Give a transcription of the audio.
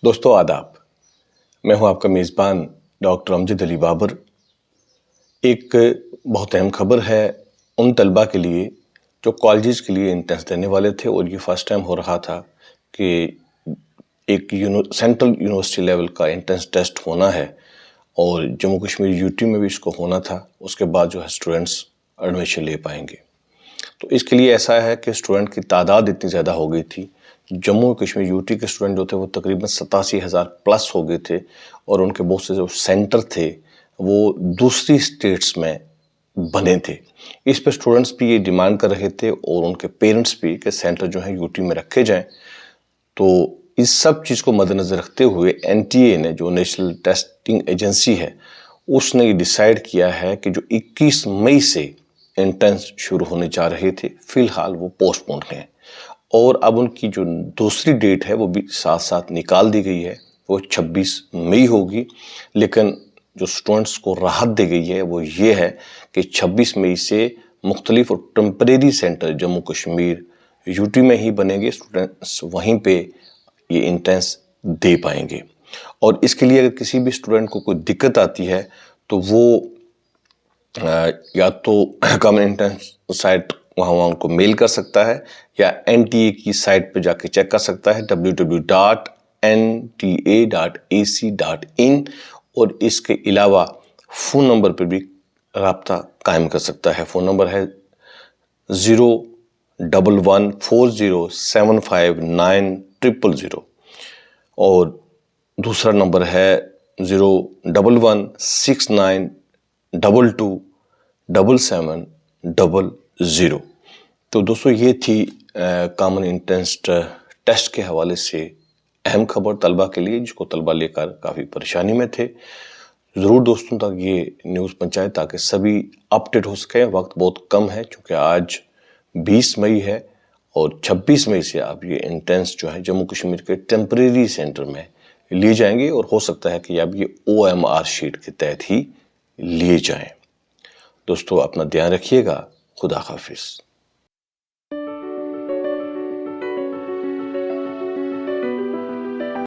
دوستو آداب، میں ہوں آپ کا میزبان ڈاکٹر امجد علی بابر۔ ایک بہت اہم خبر ہے ان طلبہ کے لیے جو کالجز کے لیے انٹرنس دینے والے تھے، اور یہ فرسٹ ٹائم ہو رہا تھا کہ ایک سینٹرل یونیورسٹی لیول کا انٹرنس ٹیسٹ ہونا ہے، اور جموں کشمیر یوٹی میں بھی اس کو ہونا تھا۔ اس کے بعد جو ہے اسٹوڈنٹس ایڈمیشن لے پائیں گے۔ تو اس کے لیے ایسا ہے کہ اسٹوڈنٹ کی تعداد اتنی زیادہ ہو گئی تھی، جموں کشمیر یوٹی کے اسٹوڈنٹ جو تھے وہ تقریباً 87,000 پلس ہو گئے تھے، اور ان کے بہت سے جو سینٹر تھے وہ دوسری اسٹیٹس میں بنے تھے۔ اس پہ اسٹوڈنٹس بھی یہ ڈیمانڈ کر رہے تھے، اور ان کے پیرنٹس بھی، کہ سینٹر جو ہیں یوٹی میں رکھے جائیں۔ تو اس سب چیز کو مد نظر رکھتے ہوئے NTA نے، جو نیشنل ٹیسٹنگ ایجنسی ہے، اس نے یہ ڈیسائیڈ کیا ہے کہ جو 21 مئی سے انٹرنس شروع ہونے جا رہے تھے، فی الحال وہ پوسٹ پون ہیں، اور اب ان کی جو دوسری ڈیٹ ہے وہ بھی ساتھ ساتھ نکال دی گئی ہے، وہ 26 مئی ہوگی۔ لیکن جو اسٹوڈنٹس کو راحت دی گئی ہے وہ یہ ہے کہ 26 مئی سے مختلف اور temporary centre Jammu Kashmir UT میں ہی بنیں گے، اسٹوڈنٹس وہیں پہ یہ انٹرنس دے پائیں گے۔ اور اس کے لیے اگر کسی بھی اسٹوڈنٹ کو کوئی دقت آتی ہے تو وہ یا تو کامن انٹرنس سائٹ وہاں ان کو میل کر سکتا ہے، یا NTA کی سائٹ پہ جا کے چیک کر سکتا ہے www.nta.ac.in، اور اس کے علاوہ فون نمبر پہ بھی رابطہ قائم کر سکتا ہے۔ فون نمبر ہے 01140759000، اور دوسرا نمبر ہے 01169227700۔ تو دوستو یہ تھی کامن انٹرنس ٹیسٹ کے حوالے سے اہم خبر طلبہ کے لیے، جس کو طلبہ لے کر کافی پریشانی میں تھے۔ ضرور دوستوں تک یہ نیوز پہنچائے تاکہ سبھی اپڈیٹ ہو سکیں۔ وقت بہت کم ہے چونکہ آج 20 مئی ہے، اور 26 مئی سے اب یہ انٹرنس جو ہے جموں کشمیر کے ٹیمپریری سینٹر میں لیے جائیں گے، اور ہو سکتا ہے کہ اب یہ OMR شیٹ کے تحت ہی لیے جائیں۔ دوستو اپنا دھیان رکھیے گا۔ خدا حافظ۔